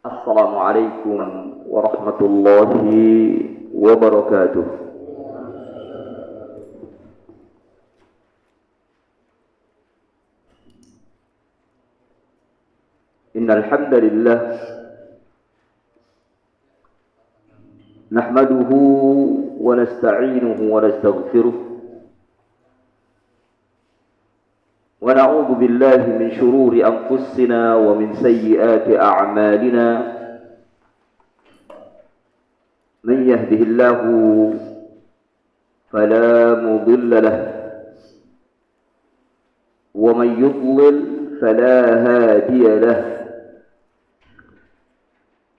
Assalamualaikum warahmatullahi wabarakatuh. Innal hamdalillah nahmaduhu wa nasta'inuhu wa nastaghfiruh wa na'udzu billahi min shururi anfusina wa min sayyiati a'malina. Man yahdihillahu fala mudilla lahu wa man yudlil fala hadiya lahu.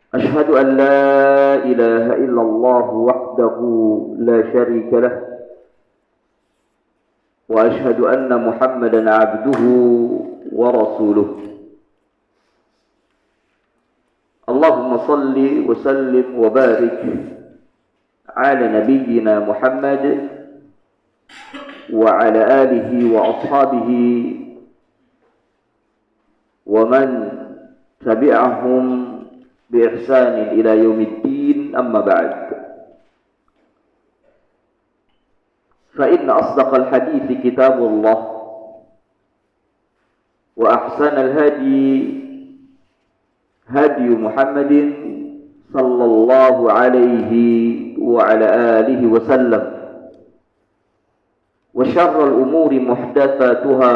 Ashhadu an la ilaha illallah wahdahu la syarika lahu wa ashhadu anna Muhammadan abduhu wa rasuluh. Allahumma salli wa sallim wa barik ala nabiyyina Muhammad wa ala alihi wa ashabihi wa man tabi'ahum bi ihsanin ila yaumiddin, amma ba'd. Fa inna asdaqal hadithi kitabullah wa ahsanal hadi hadi Muhammadin sallallahu alaihi wa ala alihi wa sallam. Wa syarrul umuri muhdatsatuha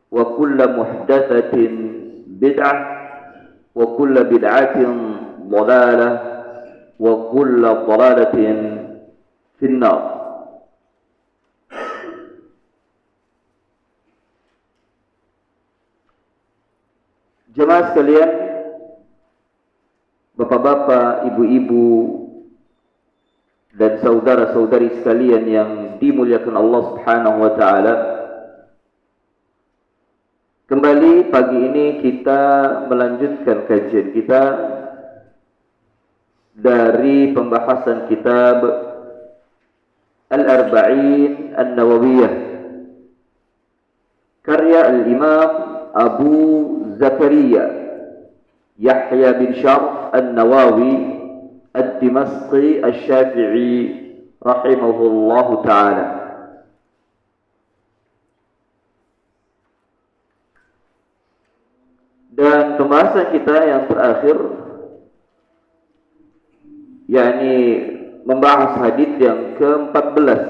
wa kullu muhdatsatin bid'ah wa kullu bid'atin dhalalah wa kullu dhalalatin finnar. Jemaah sekalian, bapak-bapak, ibu-ibu, dan saudara-saudari sekalian yang dimuliakan Allah Subhanahu wa taala. Kembali pagi ini kita melanjutkan kajian kita dari pembahasan kitab Al-Arba'in An-Nawawiyah karya Al-Imam Abu Zakaria Yahya bin Sharaf An-Nawawi Ad-Dimashqi Asy-Syafi'i rahimahullahu ta'ala. Dan pembahasan kita yang terakhir yakni membahas hadis yang ke-14,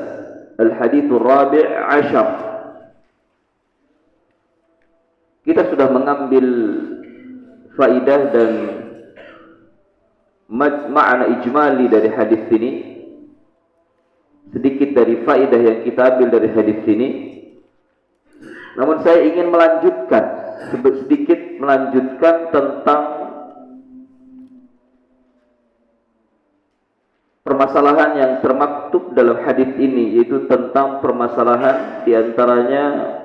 Al-Hadithur Rabi' Ashar. Kita sudah mengambil faidah dan makna ijmali dari hadis ini. Sedikit dari faidah yang kita ambil dari hadis ini. Namun saya ingin sedikit melanjutkan tentang permasalahan yang termaktub dalam hadis ini, yaitu tentang permasalahan diantaranya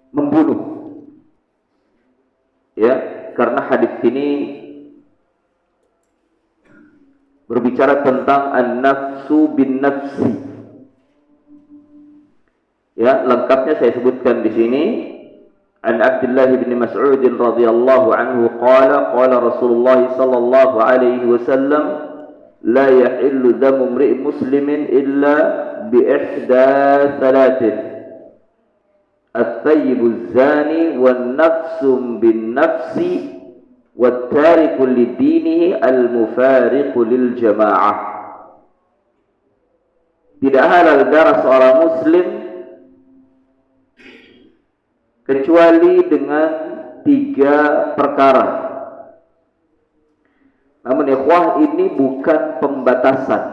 membunuh. Ya, karena hadis ini berbicara tentang an-nafsu bin nafsi. Ya, lengkapnya saya sebutkan di sini. An Abdullah bin Mas'ud radhiyallahu anhu qala Rasulullah sallallahu alaihi wasallam la yahillu damu imri'in muslimin illa bi ihda thalathin at-tayyibu az-zani wan nafsu bin nafsi wat tariku lidinihi al-mufariqu lil jamaah. Tidak halal darah seorang muslim kecuali dengan 3 perkara. Namun ikhwah, ini bukan pembatasan.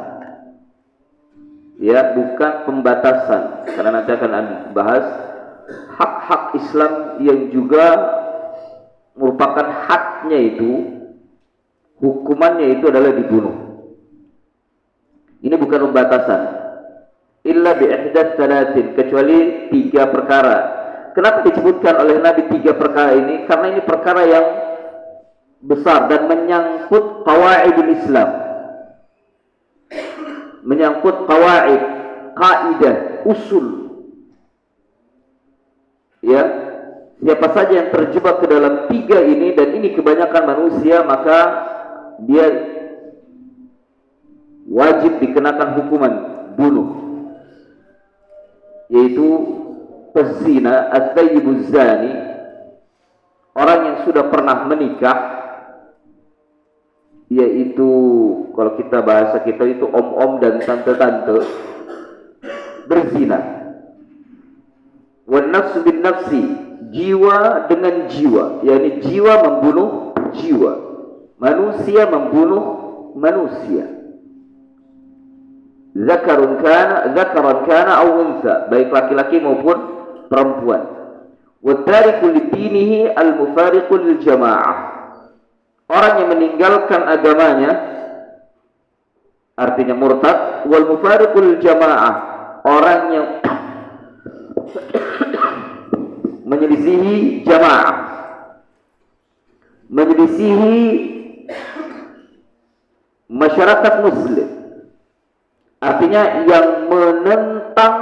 Ya, bukan pembatasan. Karena nanti akan bahas hak-hak Islam yang juga merupakan haknya itu, hukumannya itu adalah dibunuh. Ini bukan pembatasan. Illa bi ihdatsy thalathin, kecuali 3 perkara. Kenapa disebutkan oleh Nabi 3 perkara ini? Karena ini perkara yang besar dan menyangkut qawaidul Islam. Menyangkut qawaid, kaidah, usul. Ya. Siapa saja yang terjebak ke dalam tiga ini, dan ini kebanyakan manusia, maka dia wajib dikenakan hukuman bunuh, yaitu pezina, at-thayyibuz zani, orang yang sudah pernah menikah, yaitu kalau kita bahasa kita itu om-om dan tante-tante berzina. Wan nafsu bin nafsi, jiwa dengan jiwa, yakni jiwa membunuh jiwa, manusia membunuh manusia. Zakaran kana aw untha, baik laki-laki maupun perempuan. Wa tariku lidinihi al-mufariqu lil jamaah, orang yang meninggalkan agamanya, artinya murtad. Wal mufariqu lil jamaah, orang yang menyelisihi jamaah, menyelisihi masyarakat muslim, artinya yang menentang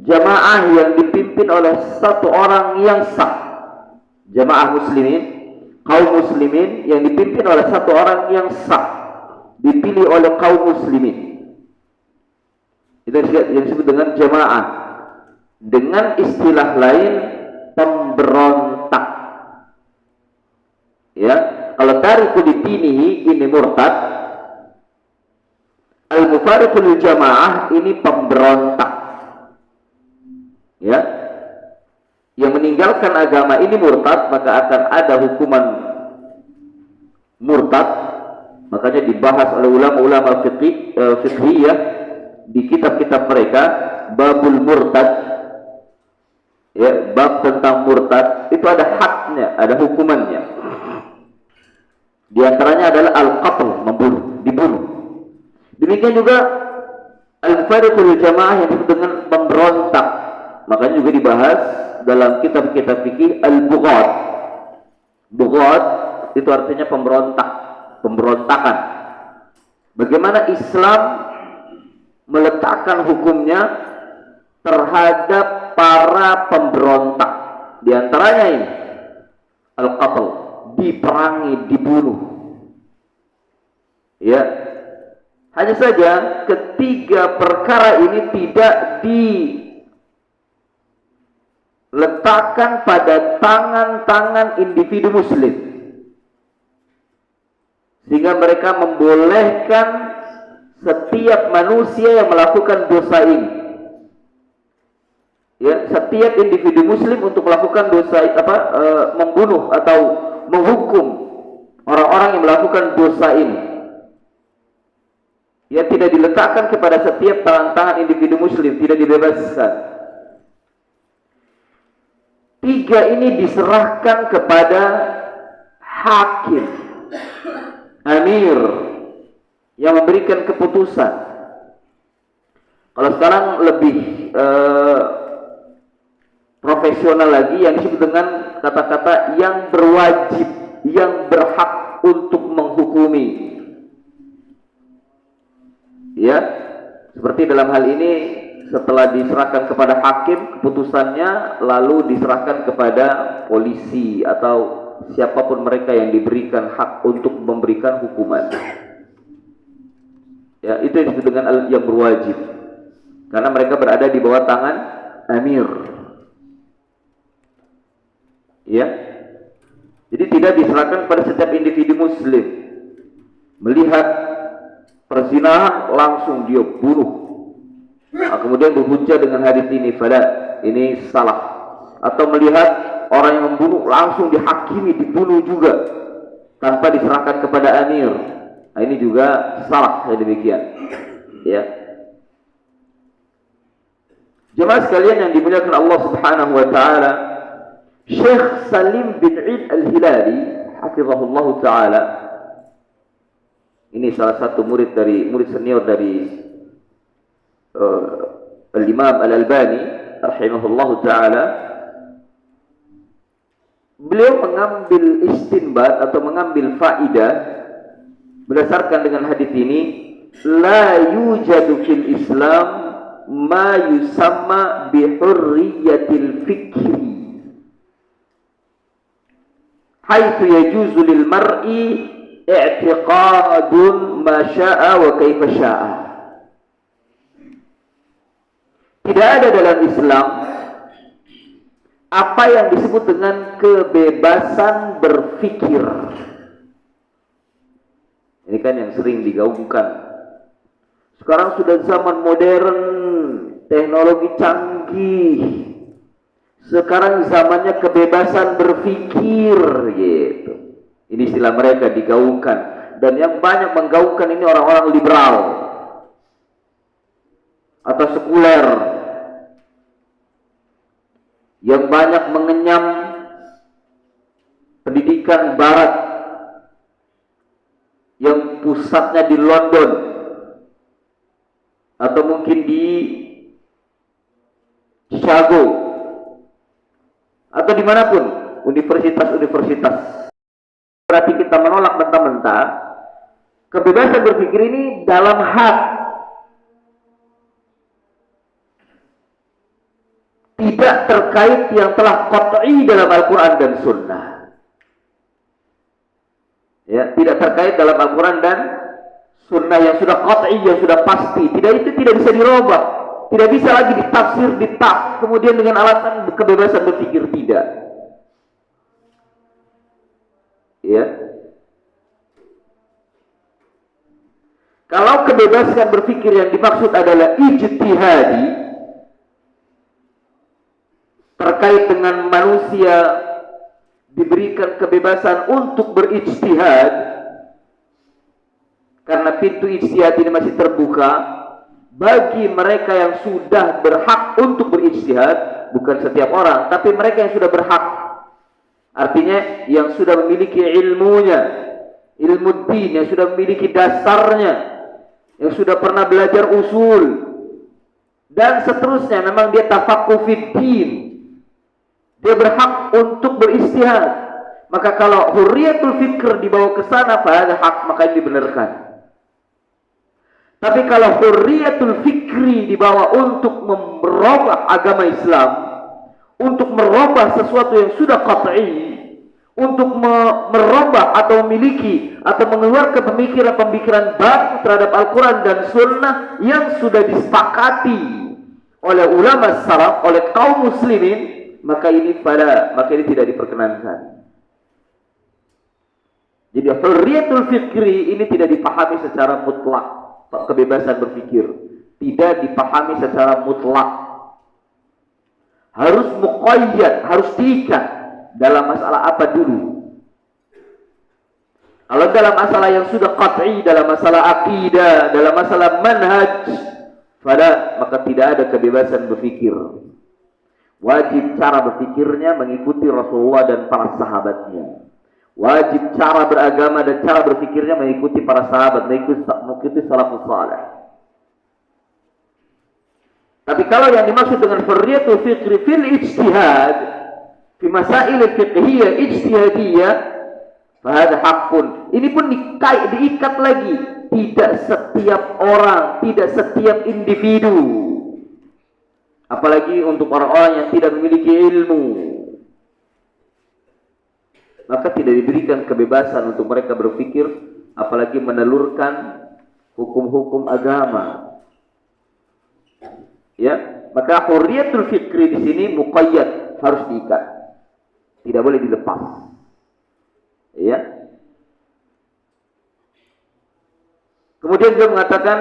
jamaah yang dipimpin oleh satu orang yang sah. Jamaah muslimin, kaum muslimin yang dipimpin oleh satu orang yang sah, dipilih oleh kaum muslimin, itu yang disebut dengan jamaah. Dengan istilah lain, pemberontak. Ya, kalau tariku dipinihi ini murtad, al-mufariqu lil jamaah ini pemberontak. Ya, yang meninggalkan agama ini murtad, maka akan ada hukuman murtad. Makanya dibahas oleh ulama-ulama fiqhiyah di kitab-kitab mereka, babul murtad. Ya, bab tentang murtad itu ada hadnya, ada hukumannya. Di antaranya adalah al-qatl, membunuh, dibunuh. Demikian juga al-fariqu lil jamaah yang disebut dengan pemberontak. Makanya juga dibahas dalam kitab-kitab fikih al-bughat. Bughat itu artinya pemberontak, pemberontakan. Bagaimana Islam meletakkan hukumnya terhadap para pemberontak. Di antaranya ini al-qatl, diperangi, dibunuh. Ya, hanya saja ketiga perkara ini tidak diletakkan pada tangan-tangan individu muslim, sehingga mereka membolehkan setiap manusia yang melakukan dosa ini, ya, setiap individu muslim untuk melakukan dosa membunuh atau menghukum orang-orang yang melakukan dosa ini, ya, tidak diletakkan kepada setiap tangan-tangan individu muslim, tidak dibebaskan. Tiga ini diserahkan kepada hakim, amir, yang memberikan keputusan. Kalau sekarang lebih profesional lagi, yang disebut dengan kata-kata yang berwajib, yang berhak untuk menghukumi. Ya, seperti dalam hal ini, setelah diserahkan kepada hakim keputusannya, lalu diserahkan kepada polisi atau siapapun mereka yang diberikan hak untuk memberikan hukuman. Ya, itu yang disebut dengan yang berwajib, karena mereka berada di bawah tangan amir. Ya, jadi tidak diserahkan pada setiap individu muslim. Melihat perzinahan langsung dia bunuh, kemudian berhujjah dengan hadis ini, fala, ini salah. Atau melihat orang yang membunuh langsung dihakimi, dibunuh juga tanpa diserahkan kepada amir, nah, ini juga salah, ya, demikian. Ya, jemaah sekalian yang dimuliakan Allah Subhanahu wa taala, Syekh Salim bin Eid Al-Hilali hafizahullah taala, ini salah satu murid senior dari Al-Imam Al-Albani rahimahullah taala. Beliau mengambil istinbat atau mengambil faidah berdasarkan dengan hadis ini, la yujadu fil Islam ma yusamma bi hurriyatil fikri haitsu yajuzu lil mar'i i'tiqadun ma syaa wa kaifa syaa. Tidak ada dalam Islam apa yang disebut dengan kebebasan berpikir. Ini kan yang sering digaungkan. Sekarang sudah zaman modern, teknologi canggih. Sekarang zamannya kebebasan berpikir, gitu. Ini istilah mereka digaungkan. Dan yang banyak menggaungkan ini orang-orang liberal atau sekuler, yang banyak mengenyam pendidikan barat, yang pusatnya di London atau mungkin di Chicago atau dimanapun, universitas-universitas. Berarti kita menolak mentah-mentah kebebasan berpikir ini dalam hak, tidak terkait yang telah qat'i dalam Al-Quran dan Sunnah. Ya, tidak terkait dalam Al-Quran dan Sunnah yang sudah qat'i, yang sudah pasti. Itu tidak bisa dirubah, tidak bisa lagi ditafsir, kemudian dengan alasan kebebasan berpikir, tidak. Ya. Kalau kebebasan berpikir yang dimaksud adalah ijtihadi, terkait dengan manusia diberikan kebebasan untuk berijtihad, karena pintu ijtihad ini masih terbuka bagi mereka yang sudah berhak untuk berijtihad. Bukan setiap orang, tapi mereka yang sudah berhak. Artinya yang sudah memiliki ilmunya, ilmu din, yang sudah memiliki dasarnya, yang sudah pernah belajar usul dan seterusnya, memang dia tafaqquh fid din, dia berhak untuk berijtihad. Maka kalau hurriyatul fikr dibawa ke sana, pada hak, maka ini dibenarkan. Tapi kalau hurriyatul fikri dibawa untuk merubah agama Islam, untuk merubah sesuatu yang sudah qat'i, untuk merubah atau memiliki atau mengeluarkan pemikiran-pemikiran baru terhadap Al-Quran dan Sunnah yang sudah disepakati oleh ulama salaf, oleh kaum muslimin, maka ini tidak diperkenankan. Jadi hurriyatul fikri ini tidak dipahami secara mutlak. Kebebasan berpikir tidak dipahami secara mutlak, harus muqayyad, harus diikat. Dalam masalah apa dulu? Kalau dalam masalah yang sudah qat'i, dalam masalah akidah, dalam masalah manhaj, maka tidak ada kebebasan berpikir. Wajib cara berpikirnya mengikuti Rasulullah dan para sahabatnya. Wajib cara beragama dan cara berpikirnya mengikuti para sahabat, mengikuti salafus salih. Tapi kalau yang dimaksud dengan hurriyatul fikri fil ijtihad, fi masail fiqhiyah ijtihadiyah, fahada haqqun. Ini pun diikat lagi. Tidak setiap orang, tidak setiap individu, apalagi untuk orang-orang yang tidak memiliki ilmu, maka tidak diberikan kebebasan untuk mereka berpikir, apalagi menelurkan hukum-hukum agama. Ya, maka hurriyatul fikri di sini muqayyad, harus diikat, tidak boleh dilepas. Ya. Kemudian dia mengatakan,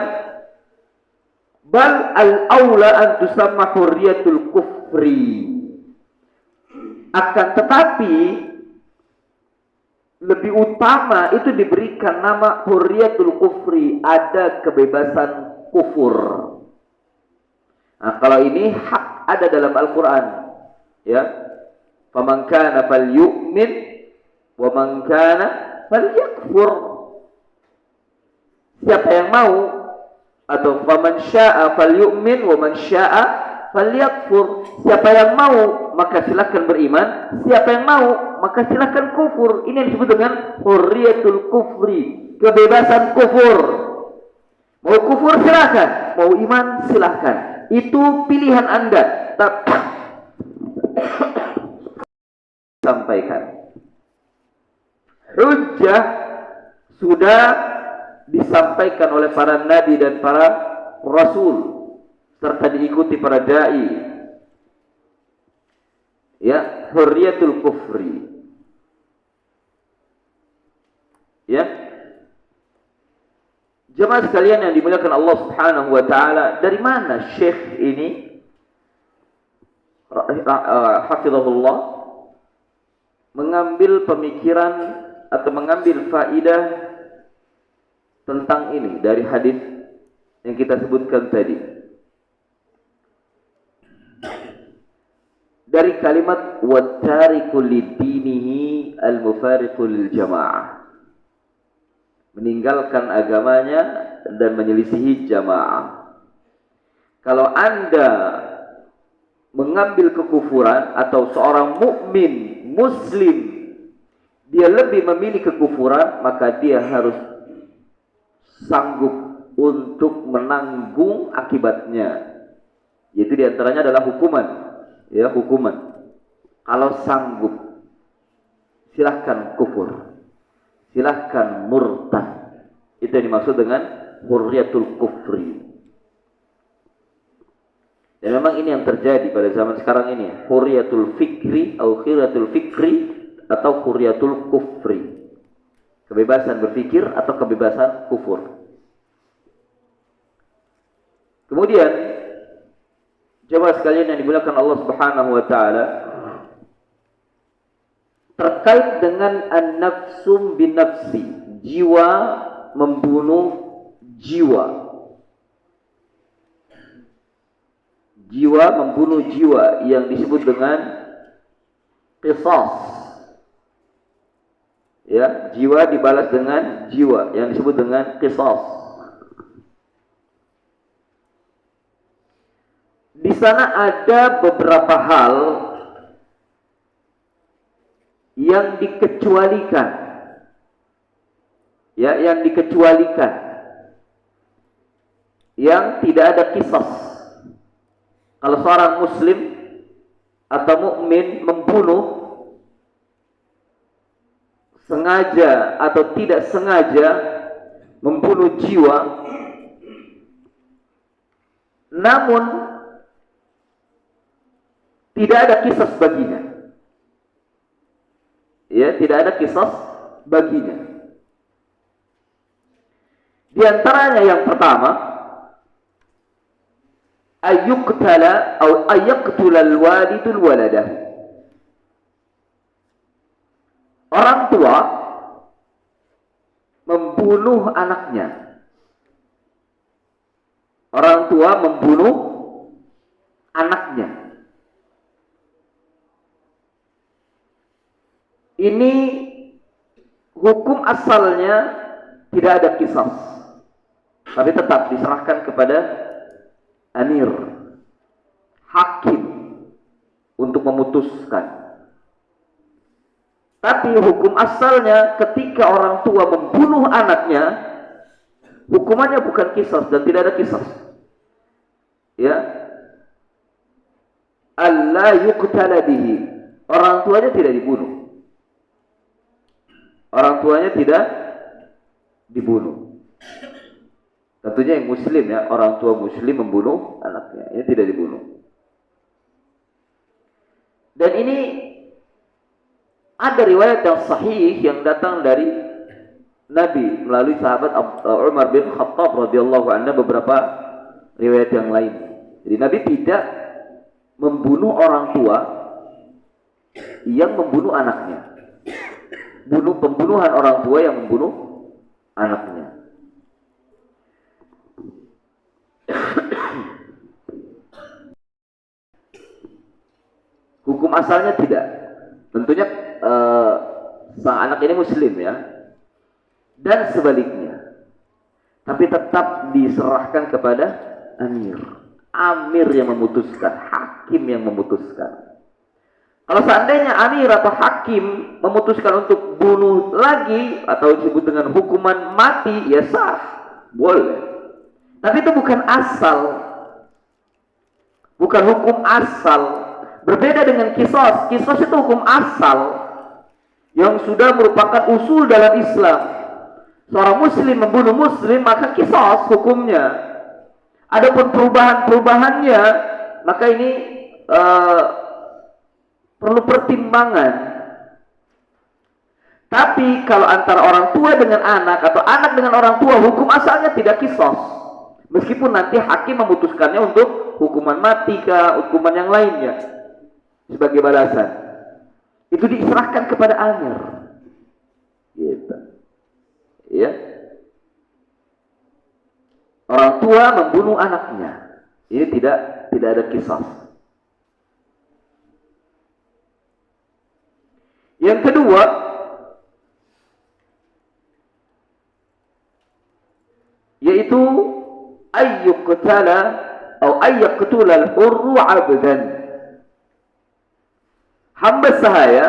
bal al-aula an tusamma hurriyatul kufri. Akan tetapi lebih utama itu diberikan nama hurriyatul kufri, ada kebebasan kufur. Nah, kalau ini hak ada dalam Al-Quran, ya, faman kana falyu'min wa man kana falyakfur. Siapa yang mau, atau faman syaa falyu'min wa man syaa falyakfur. Siapa yang mau maka silakan beriman, siapa yang mau maka silakan kufur. Ini yang disebut dengan hurriyatul kufri, kebebasan kufur. Mau kufur silakan, mau iman silakan. Itu pilihan Anda. Sampaikan. hujjah sudah disampaikan oleh para nabi dan para rasul serta diikuti para dai. Ya, hurriyatul kufri. Ya, jemaah sekalian yang dimuliakan Allah Subhanahu wa taala, dari mana Syekh ini hafizahullah mengambil pemikiran atau mengambil faidah tentang ini dari hadis yang kita sebutkan tadi? Dari kalimat wattariku lidinihi al-mufariqu lil jamaah, meninggalkan agamanya dan menyelisihi jamaah. Kalau Anda mengambil kekufuran atau seorang mukmin muslim dia lebih memilih kekufuran, maka dia harus sanggup untuk menanggung akibatnya. Yaitu diantaranya adalah hukuman. Ya, hukuman. Kalau sanggup, silahkan kufur, silahkan murtad. Itu yang dimaksud dengan hurriyatul kufri. Dan memang ini yang terjadi pada zaman sekarang ini, hurriyatul fikri atau hurriyatul fikri atau hurriyatul kufri. Kebebasan berpikir atau kebebasan kufur. Kemudian jemaah sekalian yang dimuliakan Allah Subhanahu wa taala, terkait dengan an-nafsum bin nafsi, jiwa membunuh jiwa. Jiwa membunuh jiwa yang disebut dengan qisas. Ya, jiwa dibalas dengan jiwa yang disebut dengan qisas. Di sana ada beberapa hal yang dikecualikan. Ya, yang dikecualikan. Yang tidak ada qisas. Kalau seorang muslim atau mukmin membunuh sengaja atau tidak sengaja, membunuh jiwa, namun tidak ada qisas baginya. Ya, tidak ada qisas baginya. Di antaranya yang pertama, ayyuqtala atau ayyaqtula al-walidul waladah. Orang tua membunuh anaknya. Orang tua membunuh anaknya. Ini hukum asalnya tidak ada qisas, tapi tetap diserahkan kepada amir, hakim untuk memutuskan. Tapi hukum asalnya ketika orang tua membunuh anaknya, hukumannya bukan qisas dan tidak ada qisas. Ya, alla yuqtala bihi, orang tuanya tidak dibunuh. Orang tuanya tidak dibunuh. Tentunya yang muslim, ya, orang tua muslim membunuh anaknya, ini tidak dibunuh. Dan ini ada riwayat yang sahih yang datang dari Nabi melalui sahabat Umar bin Khattab radhiyallahu anhu, beberapa riwayat yang lain. Jadi Nabi tidak membunuh orang tua yang membunuh anaknya. Pembunuhan orang tua yang membunuh anaknya. Hukum asalnya tidak. Tentunya sang anak ini muslim, ya. Dan sebaliknya. Tapi tetap diserahkan kepada amir. Amir yang memutuskan, hakim yang memutuskan. Kalau seandainya amir atau hakim memutuskan untuk bunuh lagi atau disebut dengan hukuman mati, ya sah, boleh. Tapi itu bukan asal. Bukan hukum asal. Berbeda dengan qisas. Qisas itu hukum asal yang sudah merupakan usul dalam Islam. Seorang muslim membunuh muslim, maka qisas hukumnya. Adapun perubahan-perubahannya, maka ini perlu pertimbangan. Tapi kalau antara orang tua dengan anak atau anak dengan orang tua, hukum asalnya tidak qisas. Meskipun nanti hakim memutuskannya untuk hukuman mati kah, hukuman yang lainnya sebagai balasan. Itu diserahkan kepada amir. Gitu. Ya. Orang tua membunuh anaknya. Ini tidak ada qisas. Yang kedua, yaitu ayyuqtala atau ayyaqtula al-hurru 'abdan. Hamba sahaya,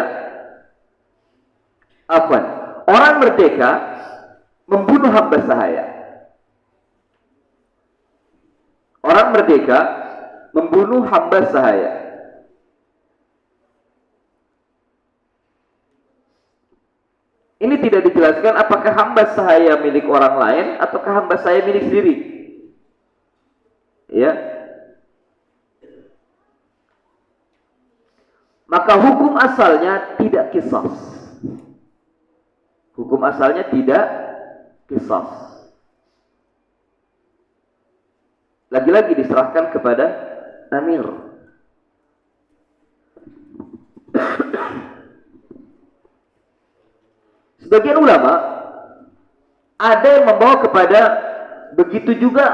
orang merdeka membunuh hamba sahaya. Orang merdeka membunuh hamba sahaya. Ini tidak dijelaskan apakah hamba sahaya milik orang lain ataukah hamba sahaya milik sendiri. Ya. Maka hukum asalnya tidak qisas. Hukum asalnya tidak qisas. Lagi-lagi diserahkan kepada amir. Sebagian ulama ada yang membawa kepada begitu juga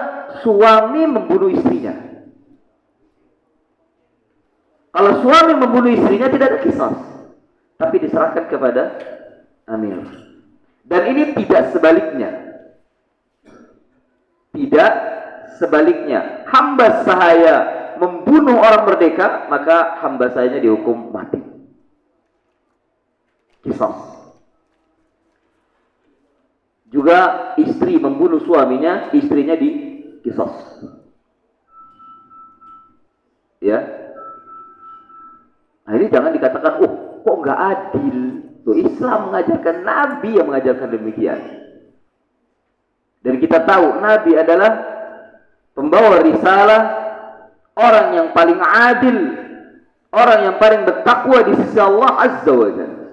suami membunuh istrinya. Kalau suami membunuh istrinya tidak ada qisas, tapi diserahkan kepada amir. Dan ini tidak sebaliknya. Tidak sebaliknya. Hamba sahaya membunuh orang merdeka, maka hamba sahayanya dihukum mati. Qisas. Juga istri membunuh suaminya, istrinya diqisas. Ya. Nah, ini jangan dikatakan, kok nggak adil? Tuh, Islam mengajarkan, Nabi yang mengajarkan demikian. Dan kita tahu Nabi adalah pembawa risalah, orang yang paling adil, orang yang paling bertakwa di sisi Allah Azza wa Jalla.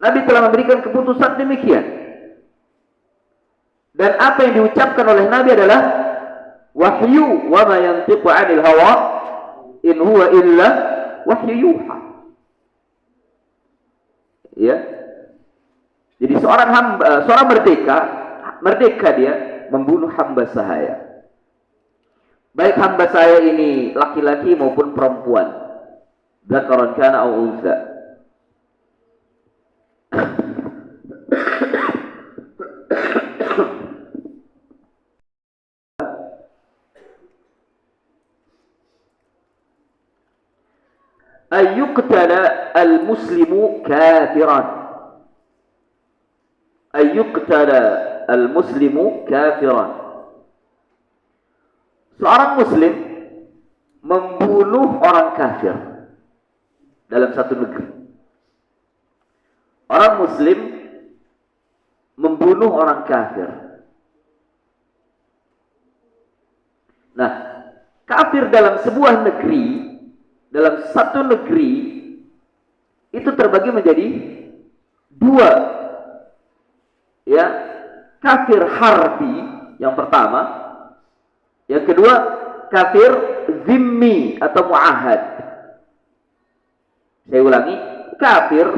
Nabi telah memberikan keputusan demikian. Dan apa yang diucapkan oleh Nabi adalah wahyu, wa ma yantiqu 'anil hawa in huwa illa wahyu yuha. Ya. Jadi seorang merdeka dia membunuh hamba sahaya. Baik hamba sahaya ini laki-laki maupun perempuan. Dzakaran kana aw unsa. Ayyuqtala al-muslimu kafiran. Ayyuqtala al-muslimu kafiran. Seorang muslim membunuh orang kafir dalam satu negeri. Orang muslim membunuh orang kafir. Nah, kafir dalam sebuah negeri, dalam satu negeri itu terbagi menjadi dua. Ya, kafir harbi yang pertama, yang kedua kafir zimmi atau muahad. Saya ulangi, kafir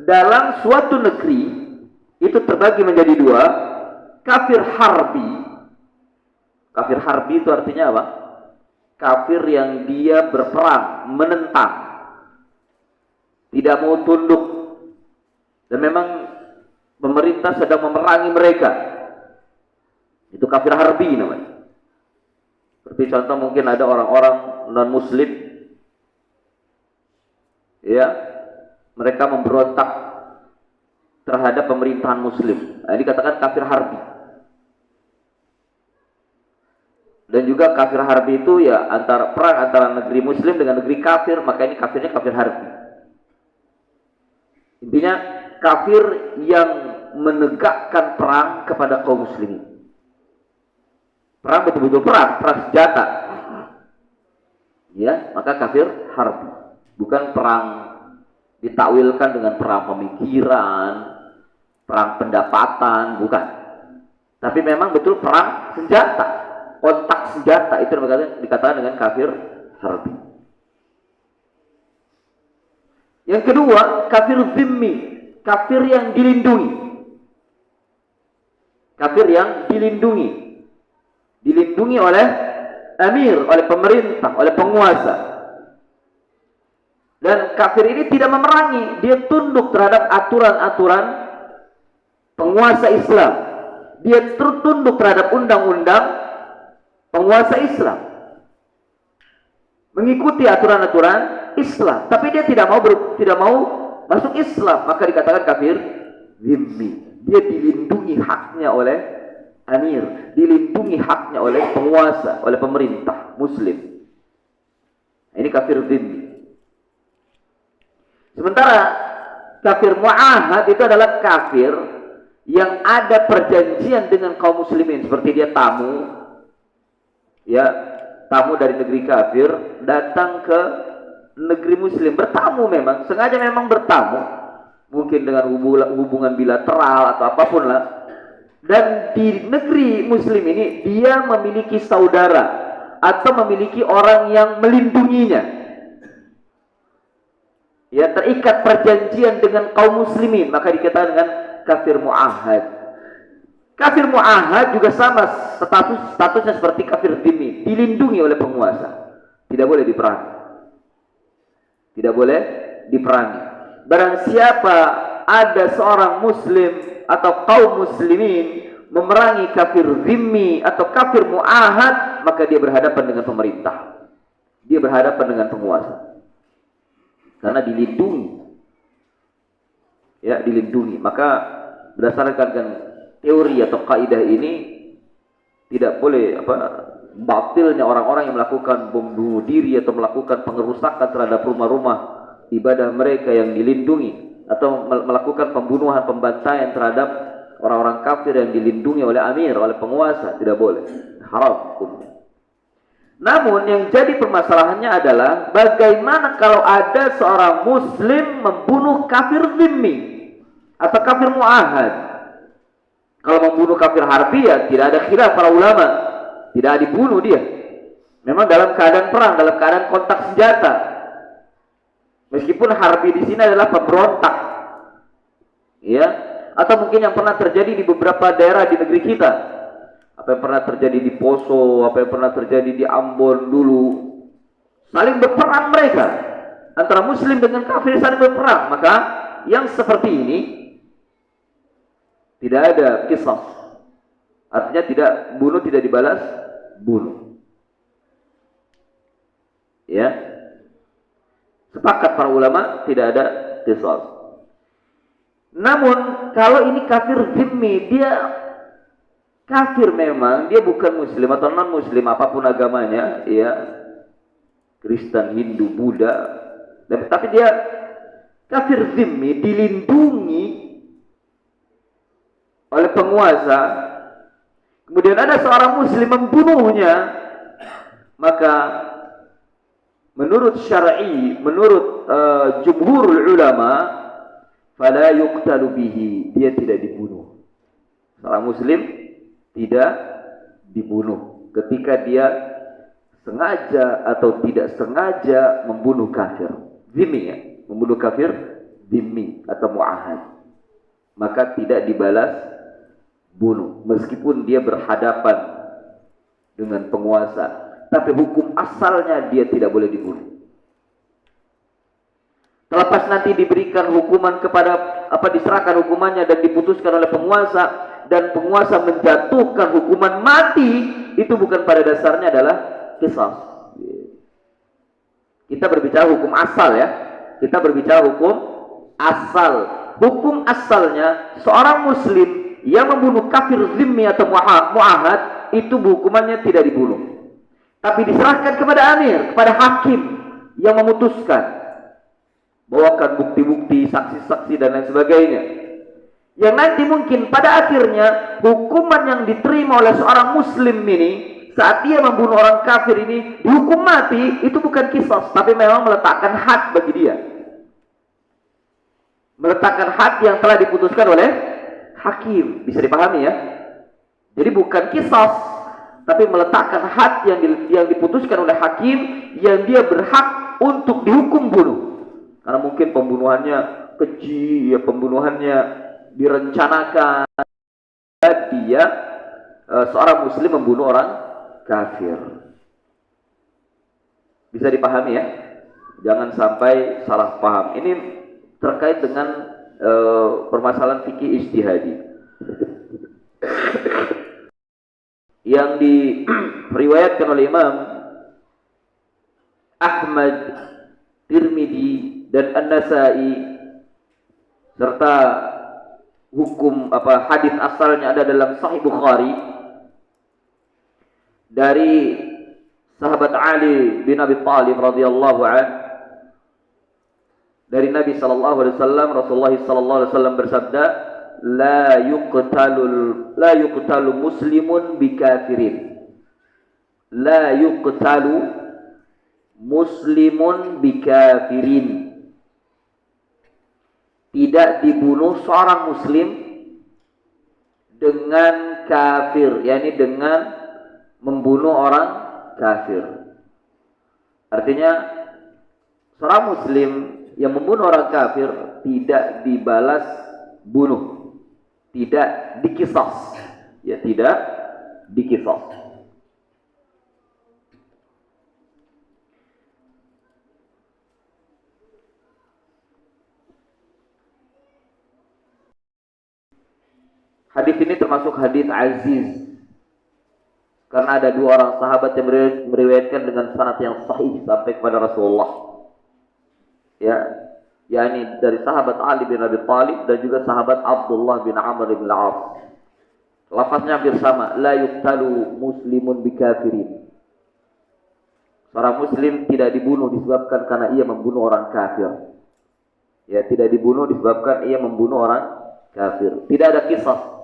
dalam suatu negeri itu terbagi menjadi dua. Kafir harbi. Kafir harbi itu artinya apa? Kafir yang dia berperang, menentang, tidak mau tunduk, dan memang pemerintah sedang memerangi mereka. Itu kafir harbi namanya. Seperti contoh mungkin ada orang-orang non-muslim, ya, mereka memberontak terhadap pemerintahan muslim. Nah, ini dikatakan kafir harbi. Dan juga kafir harbi itu ya antara perang antara negeri muslim dengan negeri kafir, maka ini kafirnya kafir harbi. Intinya kafir yang menegakkan perang kepada kaum muslimin. Perang betul-betul perang senjata. Ya, maka kafir harbi. Bukan perang ditakwilkan dengan perang pemikiran, perang pendapatan, bukan. Tapi memang betul perang senjata, kontak senjata, itu dikatakan dengan kafir harbi. Yang kedua, kafir zimmi, kafir yang dilindungi. Kafir yang dilindungi. Dilindungi oleh amir, oleh pemerintah, oleh penguasa. Dan kafir ini tidak memerangi, dia tunduk terhadap aturan-aturan penguasa Islam. Dia tunduk terhadap undang-undang penguasa Islam. Mengikuti aturan-aturan Islam, tapi dia tidak mau masuk Islam, maka dikatakan kafir zimmi. Dia dilindungi haknya oleh amir, dilindungi haknya oleh penguasa, oleh pemerintah muslim. Ini kafir zimmi. Sementara kafir mu'ahad itu adalah kafir yang ada perjanjian dengan kaum muslimin, seperti dia tamu, ya, tamu dari negeri kafir datang ke negeri muslim, bertamu, memang sengaja memang bertamu, mungkin dengan hubungan bilateral atau apapun lah. Dan di negeri muslim ini dia memiliki saudara atau memiliki orang yang melindunginya. Ya, terikat perjanjian dengan kaum muslimin, maka dikatakan dengan kafir mu'ahad. Kafir mu'ahad juga sama statusnya seperti kafir zimmi, dilindungi oleh penguasa, tidak boleh diperangi. Tidak boleh diperangi. Barang siapa ada seorang muslim atau kaum muslimin memerangi kafir zimmi atau kafir mu'ahad, maka dia berhadapan dengan pemerintah. Dia berhadapan dengan penguasa. Karena dilindungi. Ya, dilindungi. Maka berdasarkan teori atau kaidah ini tidak boleh batilnya orang-orang yang melakukan bom bunuh diri atau melakukan pengerusakan terhadap rumah-rumah ibadah mereka yang dilindungi, atau melakukan pembunuhan, pembantaian terhadap orang-orang kafir yang dilindungi oleh amir, oleh penguasa, tidak boleh, haram hukumnya. Namun yang jadi permasalahannya adalah bagaimana kalau ada seorang muslim membunuh kafir zimmi atau kafir mu'ahad. Kalau membunuh kafir harbi, ya tidak ada khilaf para ulama, tidak dibunuh dia. Memang dalam keadaan perang, dalam keadaan kontak senjata. Meskipun harbi di sini adalah pemberontak, ya, atau mungkin yang pernah terjadi di beberapa daerah di negeri kita. Apa yang pernah terjadi di Poso, apa yang pernah terjadi di Ambon dulu, saling berperang mereka, antara muslim dengan kafir saling berperang. Maka yang seperti ini tidak ada qisas, artinya tidak bunuh, tidak dibalas bunuh. Ya, sepakat para ulama tidak ada qisas. Namun kalau ini kafir zimmi, dia kafir memang, dia bukan muslim atau non muslim apapun agamanya, ya, Kristen, Hindu, Buddha, tapi dia kafir zimmi, dilindungi oleh penguasa. Kemudian ada seorang muslim membunuhnya, maka menurut syar'i, menurut jumhurul ulama, fala yuqtalu bihi, dia tidak dibunuh. Seorang muslim tidak dibunuh ketika dia sengaja atau tidak sengaja membunuh kafir zimmi, ya, membunuh kafir zimmi atau mu'ahad, maka tidak dibalas bunuh meskipun dia berhadapan dengan penguasa, tapi hukum asalnya dia tidak boleh dibunuh. Terlepas nanti diberikan hukuman kepada diserahkan hukumannya dan diputuskan oleh penguasa, dan penguasa menjatuhkan hukuman mati, itu bukan pada dasarnya adalah qisas. Kita berbicara hukum asal, ya. Kita berbicara hukum asal. Hukum asalnya seorang muslim yang membunuh kafir zimmi atau mu'ahad, itu hukumannya tidak dibunuh, tapi diserahkan kepada amir, kepada hakim yang memutuskan. bawakan bukti-bukti, saksi-saksi dan lain sebagainya. Yang nanti mungkin pada akhirnya hukuman yang diterima oleh seorang muslim ini saat dia membunuh orang kafir ini dihukum mati, itu bukan qisas, tapi memang meletakkan had bagi dia. Meletakkan had yang telah diputuskan oleh hakim. Bisa dipahami ya? Jadi bukan qisas, tapi meletakkan had yang diputuskan oleh hakim yang dia berhak untuk dihukum bunuh. Karena mungkin pembunuhannya keji, ya pembunuhannya direncanakan, dia seorang muslim membunuh orang kafir. Bisa dipahami ya? Jangan sampai salah paham. Ini terkait dengan permasalahan fikih ijtihadi yang diriwayatkan oleh Imam Ahmad, Tirmidzi dan An-Nasa'i, serta hukum hadis asalnya ada dalam Sahih Bukhari dari sahabat Ali bin Abi Thalib radhiyallahu an, dari Nabi sallallahu alaihi wasallam, Rasulullah sallallahu alaihi wasallam bersabda, la yuqtalu muslimun bikafirin. La yuqtalu muslimun bikafirin. Tidak dibunuh seorang muslim dengan kafir, yakni dengan membunuh orang kafir. Artinya seorang muslim yang membunuh orang kafir tidak dibalas bunuh, tidak dikisas, ya tidak dikisas. Hadis ini termasuk hadis aziz karena ada dua orang sahabat yang meriwayatkan dengan sanad yang sahih sampai kepada Rasulullah. Ya, yakni dari sahabat Ali bin Abi Thalib dan juga sahabat Abdullah bin Amr bin Al-As. Lafaznya hampir sama, la yuqtalu muslimun bikafirin. Seorang muslim tidak dibunuh disebabkan karena ia membunuh orang kafir. Ya, tidak dibunuh disebabkan ia membunuh orang kafir. Tidak ada kisah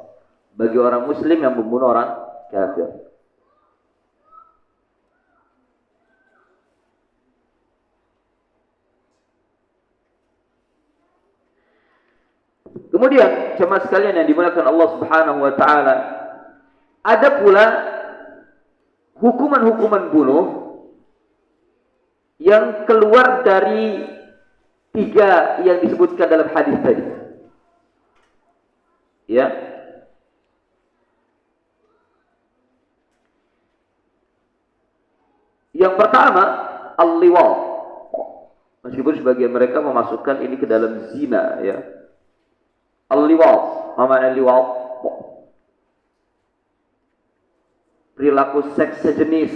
bagi orang muslim yang membunuh orang kafir. Kemudian jemaah sekalian yang dimuliakan Allah Subhanahu wa taala, ada pula hukuman-hukuman bunuh yang keluar dari tiga yang disebutkan dalam hadis tadi. Ya. Yang pertama, al-liwat. Meskipun sebagian mereka memasukkan ini ke dalam zina, ya. Al-liwat, apa makna liwat? Perilaku seks sejenis.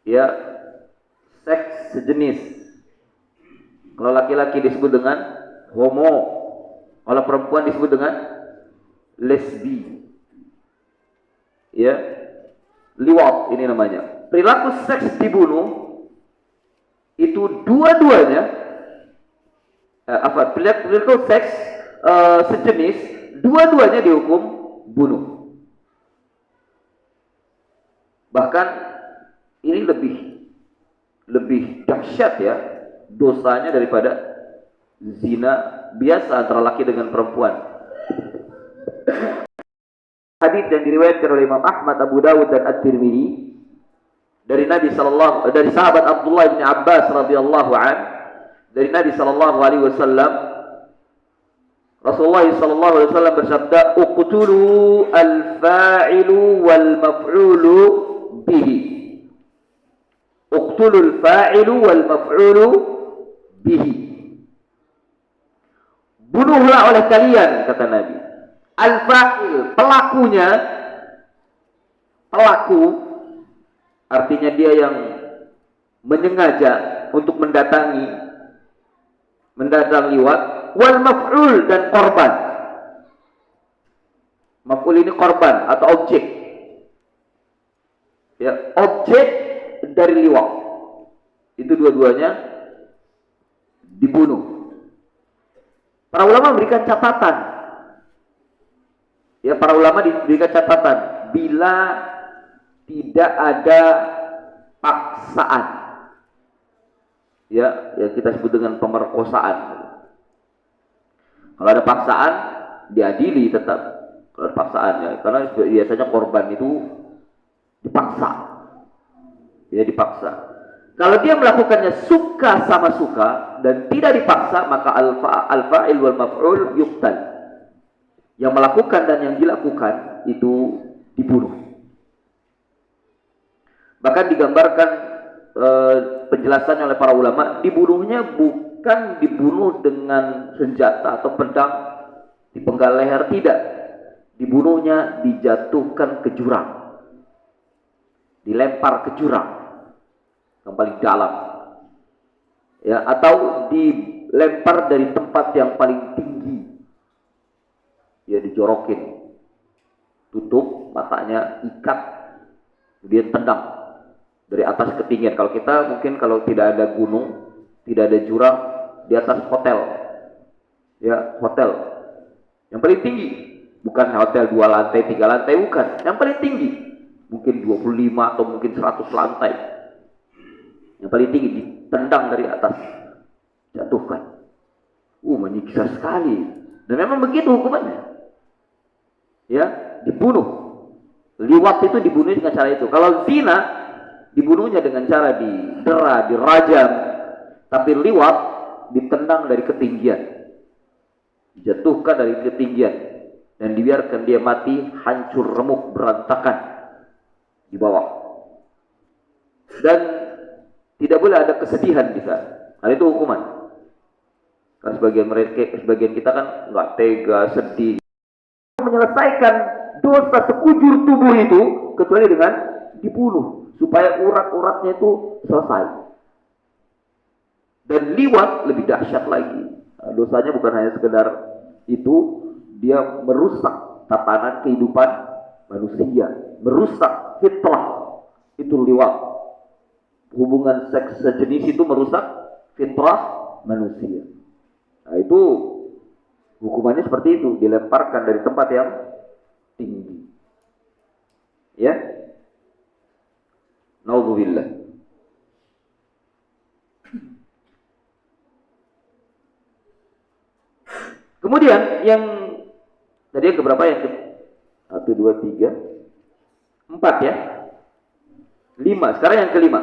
Ya, seks sejenis. Kalau laki-laki disebut dengan homo, kalau perempuan disebut dengan lesbi. Ya, liwat ini namanya. Perilaku seks dibunuh itu dua-duanya perilaku seks sejenis, dua-duanya dihukum bunuh. Bahkan ini lebih dahsyat ya dosanya daripada zina biasa antara laki dengan perempuan. Hadis yang diriwayatkan oleh Imam Ahmad, Abu Dawud dan At-Tirmidzi dari dari sahabat Abdullah bin Abbas radhiyallahu an, dari Nabi sallallahu alaihi wasallam, Rasulullah sallallahu alaihi wasallam bersabda, uqtulu al-fa'ilu wal maf'ulu bihi. Uqtulu al-fa'ilu wal maf'ulu bihi. Bunuhlah oleh kalian, kata Nabi, al-fa'il, pelakunya. Pelaku artinya dia yang menyengaja untuk mendatang liwat, wal maf'ul dan korban. Maf'ul ini korban atau objek. Ya, objek dari liwat. Itu dua-duanya dibunuh. Para ulama memberikan catatan. Ya, para ulama diberikan catatan bila tidak ada paksaan. Ya, yang kita sebut dengan pemerkosaan. Kalau ada paksaan, diadili tetap. Kalau ada paksaan ya, karena biasanya korban itu dipaksa. Ya, dipaksa. Kalau dia melakukannya suka sama suka dan tidak dipaksa, maka al-fa'il wal maf'ul yuqtal. Yang melakukan dan yang dilakukan itu dibunuh. Bahkan digambarkan penjelasannya oleh para ulama, dibunuhnya bukan dibunuh dengan senjata atau pedang dipenggal leher, tidak. Dibunuhnya dijatuhkan ke jurang, dilempar ke jurang yang paling dalam, ya, atau dilempar dari tempat yang paling tinggi, ya, dijorokin, tutup matanya, ikat, kemudian tendang dari atas ketinggian. Kalau kita mungkin kalau tidak ada gunung, tidak ada jurang, di atas hotel, ya, hotel yang paling tinggi, bukan hotel 2 lantai 3 lantai, bukan, yang paling tinggi mungkin 25 atau mungkin 100 lantai, yang paling tinggi, ditendang dari atas, jatuhkan. Menyiksa sekali, dan memang begitu hukumannya, ya, dibunuh. Liwat itu dibunuh dengan cara itu. Kalau zina dibunuhnya dengan cara didera, dirajam. Tapi liwat ditendang dari ketinggian, dijatuhkan dari ketinggian, dan dibiarkan dia mati hancur remuk berantakan di bawah. Dan tidak boleh ada kesedihan kita. Hal itu hukuman. Karena sebagian kita kan nggak tega, sedih. Menyelesaikan dosa sekujur tubuh itu kecuali dengan dibunuh, supaya urat-uratnya itu selesai. Dan liwat lebih dahsyat lagi. Dosanya bukan hanya sekedar itu, dia merusak tatanan kehidupan manusia, merusak fitrah. Itu liwat. Hubungan seks sejenis itu merusak fitrah manusia. Nah, itu hukumannya seperti itu, dilemparkan dari tempat yang tinggi. Ya. Naudzubillah. Kemudian yang tadi yang keberapa, yang 1, 2, 3, 4 ya, 5. Sekarang yang kelima.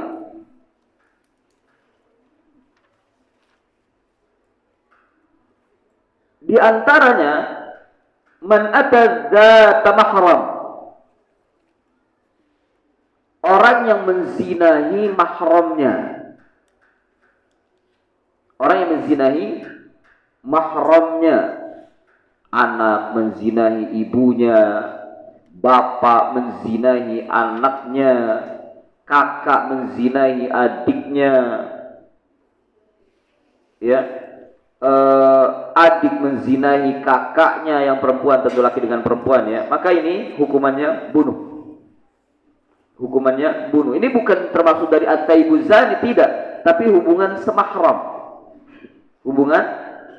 Di antaranya man atadzata mahram, orang yang menzinahi mahramnya. Orang yang menzinahi mahramnya. Anak menzinahi ibunya, bapak menzinahi anaknya, kakak menzinahi adiknya, ya, adik menzinahi kakaknya yang perempuan, tentu laki dengan perempuan, ya, maka ini hukumannya bunuh. Hukumannya bunuh. Ini bukan termasuk dari at-taibuz zani, tidak, tapi hubungan semahram. Hubungan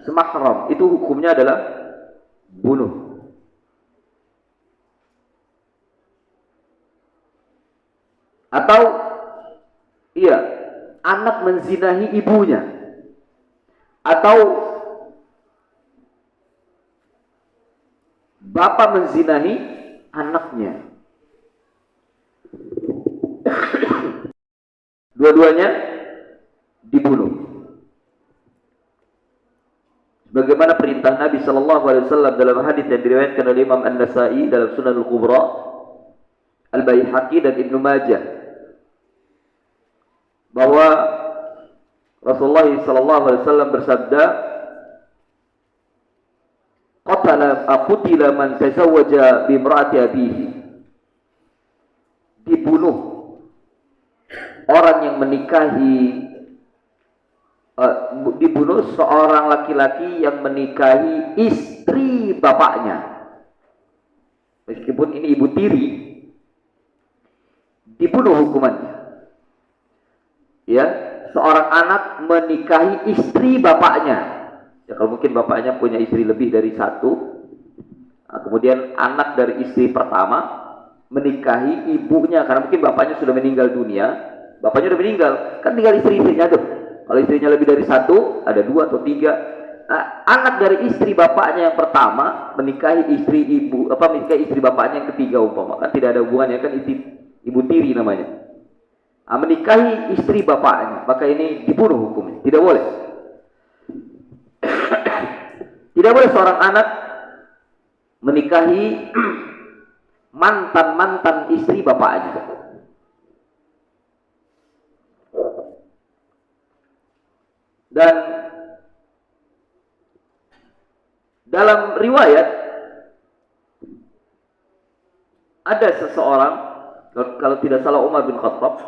semahram itu hukumnya adalah bunuh. Atau iya, anak menzinahi ibunya, atau bapak menzinahi anaknya. Dua-duanya dibunuh. Bagaimana perintah Nabi sallallahu alaihi wasallam dalam hadis yang diriwayatkan oleh Imam An-Nasa'i dalam Sunan Al-Kubra, Al-Baihaqi dan Ibnu Majah, bahwa Rasulullah sallallahu alaihi wasallam bersabda, qutila man tazawwaja bi imra'ati abihi. Dibunuh orang yang menikahi, dibunuh seorang laki-laki yang menikahi istri bapaknya, meskipun ini ibu tiri, dibunuh hukumannya. Ya, seorang anak menikahi istri bapaknya. Ya, kalau mungkin bapaknya punya istri lebih dari satu, nah, kemudian anak dari istri pertama menikahi ibunya, karena mungkin bapaknya sudah meninggal dunia, bapaknya sudah meninggal, kan tinggal istri-istrinya tuh. Kalau istrinya lebih dari satu, ada dua atau tiga. Nah, anak dari istri bapaknya yang pertama menikahi istri menikahi istri bapaknya yang ketiga umpama, kan tidak ada hubungannya, kan ibu tiri namanya. Nah, menikahi istri bapaknya, maka ini dibunuh hukumnya, tidak boleh. Tidak boleh seorang anak menikahi mantan istri bapaknya. Dan dalam riwayat ada seseorang, kalau tidak salah Umar bin Khattab,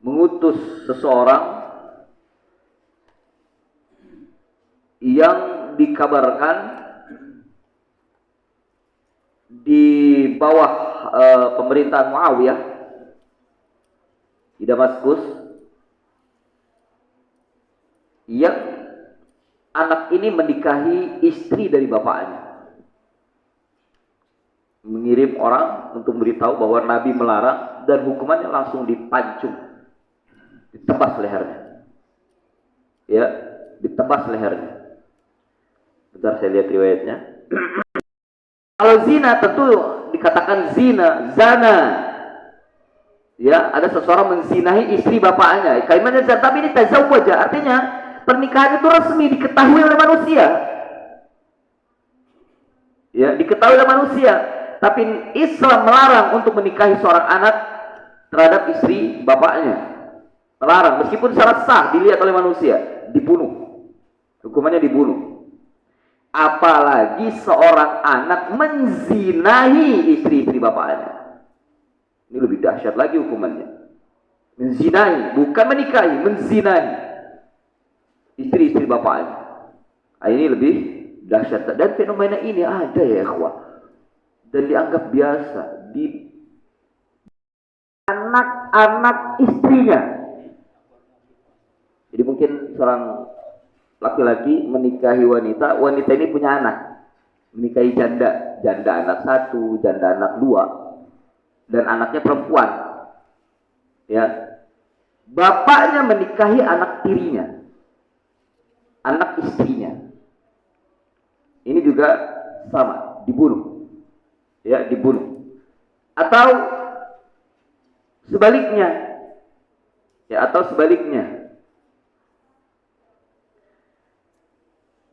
mengutus seseorang yang dikabarkan di bawah pemerintahan Muawiyah di Damaskus, yang anak ini menikahi istri dari bapaknya, mengirim orang untuk memberitahu bahwa Nabi melarang, dan hukumannya langsung dipancung, ditebas lehernya. Ya, ditebas lehernya. Bentar saya lihat riwayatnya. Kalau zina tentu dikatakan zana. Ya, ada seseorang menzinahi istri bapaknya. Kalimatnya zina, tapi ini tazawwaja, artinya pernikahan itu resmi, diketahui oleh manusia. Ya, diketahui oleh manusia. Tapi Islam melarang untuk menikahi seorang anak terhadap istri bapaknya. Melarang, meskipun secara sah dilihat oleh manusia, dibunuh. Hukumannya dibunuh. Apalagi seorang anak menzinahi istri-istri bapaknya. Ini lebih dahsyat lagi hukumannya. Menzinahi, bukan menikahi, menzinahi istri-istri bapaknya. Nah, ini lebih dahsyat. Dan fenomena ini ada ya ikhwah, dan dianggap biasa di anak-anak istrinya. Jadi mungkin seorang laki-laki menikahi wanita ini punya anak, menikahi janda anak satu, janda anak dua, dan anaknya perempuan. Ya, bapaknya menikahi anak tirinya, anak istrinya. Ini juga sama, dibunuh. Ya, dibunuh. Atau sebaliknya. Ya, atau sebaliknya.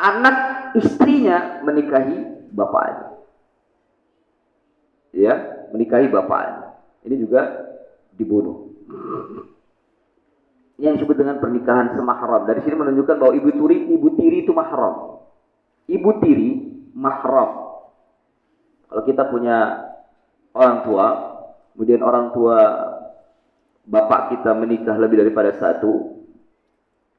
Anak istrinya menikahi bapaknya. Ya, menikahi bapaknya. Ini juga dibunuh. Yang disebut dengan pernikahan semahram. Dari sini menunjukkan bahwa ibu tiri itu mahram. Ibu tiri mahram. Kalau kita punya orang tua, kemudian orang tua bapak kita menikah lebih daripada satu,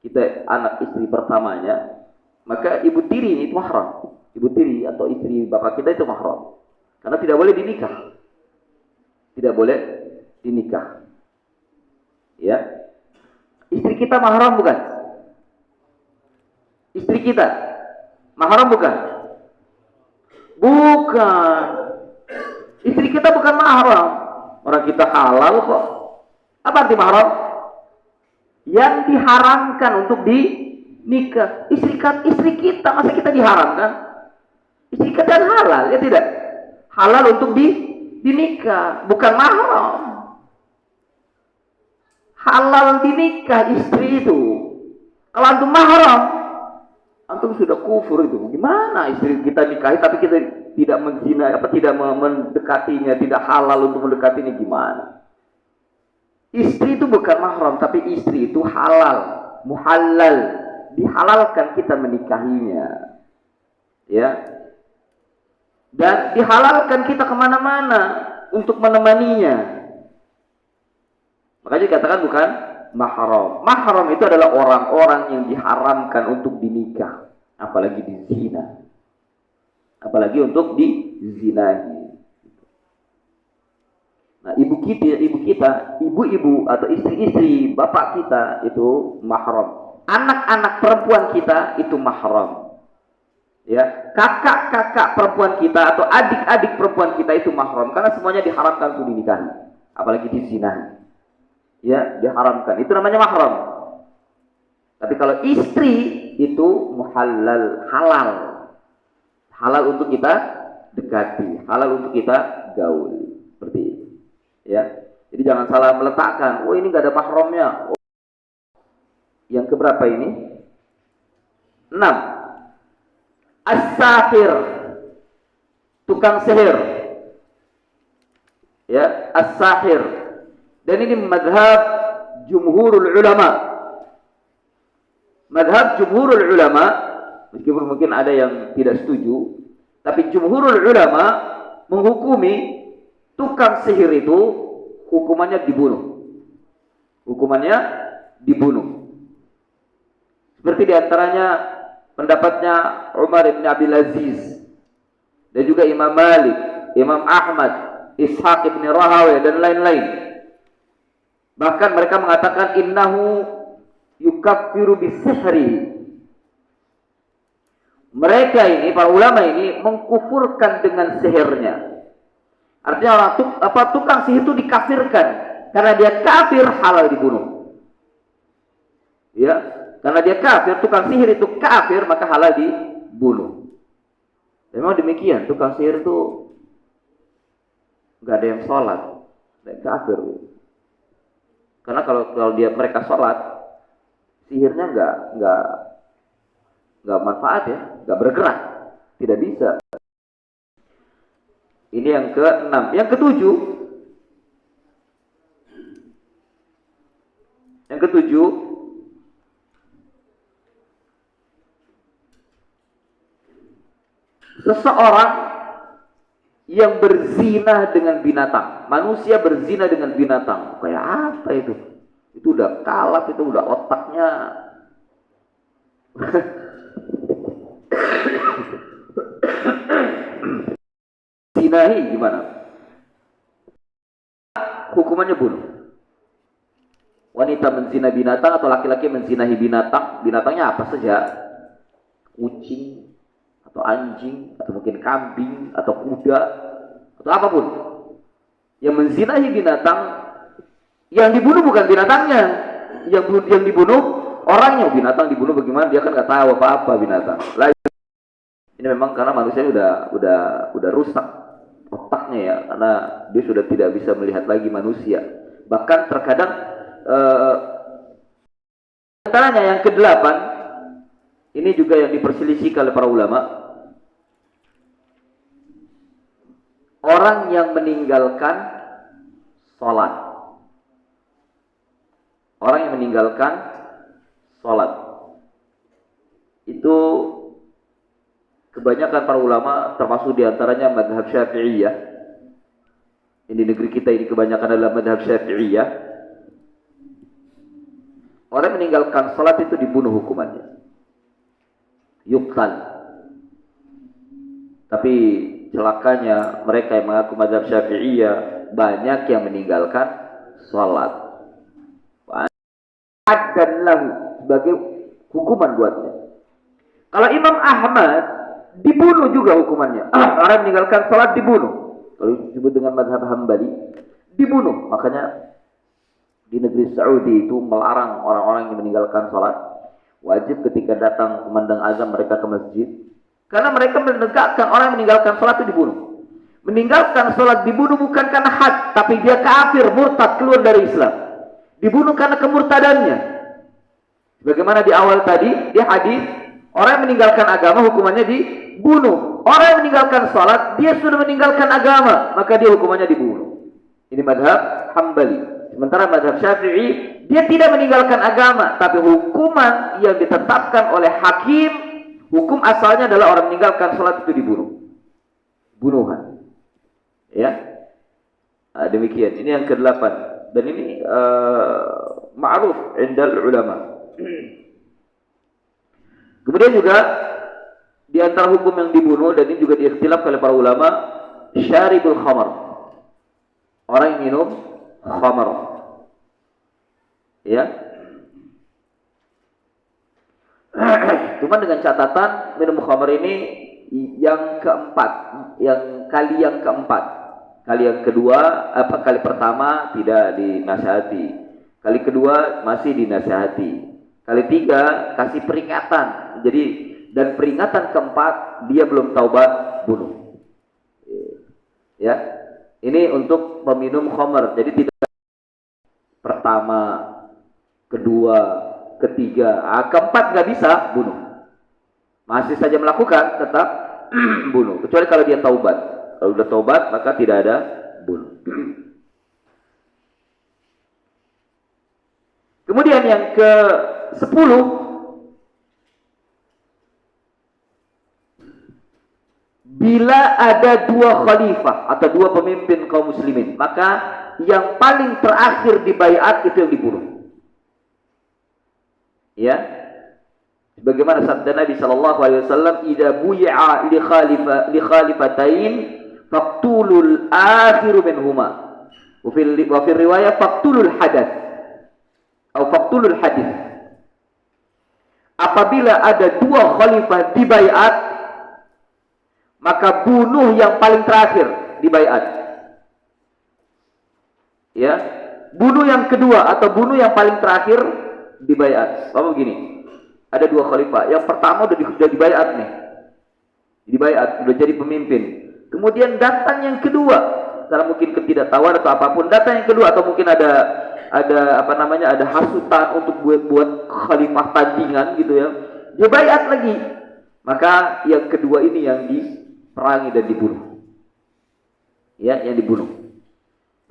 kita anak istri pertamanya, maka ibu tiri itu mahram. Ibu tiri atau istri bapak kita itu mahram. Karena tidak boleh dinikah. Tidak boleh dinikah. Ya. Istri kita mahram bukan? Istri kita mahram bukan? Bukan. Istri kita bukan mahram. Orang kita halal kok. Apa arti mahram? Yang diharamkan untuk dinikah. Istri kita, masa kita diharamkan? Istri kita kan halal, ya tidak? Halal untuk dinikah, bukan mahram. Halal dinikah istri itu. Kalau antum mahram, antum sudah kufur itu. Gimana istri kita nikahi tapi kita tidak menzina, tidak mendekatinya, tidak halal untuk mendekatinya, gimana? Istri itu bukan mahram, tapi istri itu halal, muhallal, dihalalkan kita menikahinya. Ya. Dan dihalalkan kita kemana-mana untuk menemaninya. Makanya dikatakan bukan mahram. Mahram itu adalah orang-orang yang diharamkan untuk dinikah, apalagi dizina, apalagi untuk dizinahi. Nah, ibu-ibu atau istri-istri bapak kita itu mahram. Anak-anak perempuan kita itu mahram. Ya, kakak-kakak perempuan kita atau adik-adik perempuan kita itu mahram karena semuanya diharamkan untuk dinikahi, apalagi dizinahi. Ya, diharamkan. Itu namanya mahram. Tapi kalau istri itu muhallal, halal. Halal untuk kita dekati, halal untuk kita gauli. Seperti itu. Ya. Jadi jangan salah meletakkan, oh ini enggak ada mahramnya. Oh. Yang keberapa ini? 6. As-sahir, tukang sihir. Ya, as-sahir. Dan ini madhab jumhurul ulama. Madhab jumhurul ulama, meskipun mungkin ada yang tidak setuju, tapi jumhurul ulama menghukumi tukang sihir itu hukumannya dibunuh. Hukumannya dibunuh. Seperti diantaranya pendapatnya Umar bin Abdul Aziz dan juga Imam Malik, Imam Ahmad, Ishaq bin Rahawai dan lain-lain. Bahkan mereka mengatakan innahu yukaffiru bisihri. Mereka ini, para ulama ini mengkufurkan dengan sihirnya. Artinya tukang sihir itu dikafirkan karena dia kafir, halal dibunuh. Ya, karena dia kafir, tukang sihir itu kafir, maka halal dibunuh. Memang demikian, tukang sihir itu nggak ada yang sholat, dan kafir. Karena kalau mereka sholat, sihirnya nggak manfaat ya, nggak bergerak, tidak bisa. Ini yang ke-6. Yang ke-7, seseorang yang berzina dengan binatang. Manusia berzina dengan binatang. Kayak apa itu? Itu udah kalap, itu udah otaknya. Zinahi gimana? Hukumannya bunuh. Wanita menzina binatang atau laki-laki menzinahi binatang. Binatangnya apa saja. Kucing, atau anjing, atau mungkin kambing, atau kuda, atau apapun. Yang menzinahi binatang, yang dibunuh bukan binatangnya, yang dibunuh orangnya. Binatang dibunuh bagaimana? Dia kan nggak tahu apa-apa binatang. Ini memang karena manusia udah rusak otaknya ya, karena dia sudah tidak bisa melihat lagi manusia. Bahkan terkadang antaranya yang ke-8, ini juga yang diperselisihkan oleh para ulama. Orang yang meninggalkan sholat. Orang yang meninggalkan sholat. Itu kebanyakan para ulama, termasuk diantaranya madhab Syafi'iyah. Di negeri kita ini kebanyakan adalah madhab Syafi'iyah. Orang yang meninggalkan sholat itu dibunuh hukumannya. Yuqtal. Tapi celakanya mereka yang mengaku mazhab Syafi'iyah banyak yang meninggalkan salat. Dan lahu sebagai hukuman buatnya. Kalau Imam Ahmad dibunuh juga hukumannya. Orang yang meninggalkan salat dibunuh. Kalau disebut dengan mazhab Hambali dibunuh. Makanya di negeri Saudi itu melarang orang-orang yang meninggalkan salat. Wajib ketika datang kumandang azan mereka ke masjid. Karena mereka menegakkan orang yang meninggalkan sholat itu dibunuh. Meninggalkan sholat dibunuh bukan karena had, tapi dia kafir, murtad, keluar dari Islam. Dibunuh karena kemurtadannya. Bagaimana di awal tadi, di hadis, orang yang meninggalkan agama hukumannya dibunuh. Orang yang meninggalkan sholat, dia sudah meninggalkan agama, maka dia hukumannya dibunuh. Ini madhab Hambali. Sementara madhab Syafi'i, dia tidak meninggalkan agama, tapi hukuman yang ditetapkan oleh hakim, hukum asalnya adalah orang meninggalkan sholat itu dibunuh. Bunuhan. Ya. Nah, demikian. Ini yang ke-8. Dan ini ma'ruf indal ulama. Kemudian juga di antara hukum yang dibunuh dan ini juga diikhtilaf oleh para ulama, syaribul khamar. orang yang minum khamar. Ya. Cuma dengan catatan minum khamar ini yang keempat, kali yang keempat. Kali yang kedua, kali pertama tidak dinasihati. Kali kedua masih dinasihati. Kali tiga kasih peringatan. Jadi dan peringatan keempat dia belum taubat, bunuh. Ya. Ini untuk peminum khamar. Jadi tidak pertama, kedua, ketiga, keempat nggak bisa, bunuh. Masih saja melakukan, tetap bunuh. Kecuali kalau dia taubat. Kalau sudah taubat maka tidak ada bunuh. Kemudian yang ke-10, bila ada dua khalifah atau dua pemimpin kaum muslimin, maka yang paling terakhir di baiat itu yang dibunuh. Ya. Sebagaimana sabda Nabi sallallahu alaihi wasallam, "Idza buyi'a li khalifatain faqtulul akhiru minhuma." Wa fi riwayah faqtulul hadath atau faqtulul hadith. Apabila ada dua khalifah di baiat, maka bunuh yang paling terakhir di baiat. Ya, bunuh yang kedua atau bunuh yang paling terakhir di baiat. Apa begini? Ada dua khalifah. Yang pertama udah di baiat nih. Di baiat, udah jadi pemimpin. Kemudian datang yang kedua, karena mungkin ketidaktahuan atau apapun, datang yang kedua atau mungkin ada hasutan untuk buat khalifah tandingan gitu ya. Dia baiat lagi. Maka yang kedua ini yang diperangi dan dibunuh. Ya, yang dibunuh.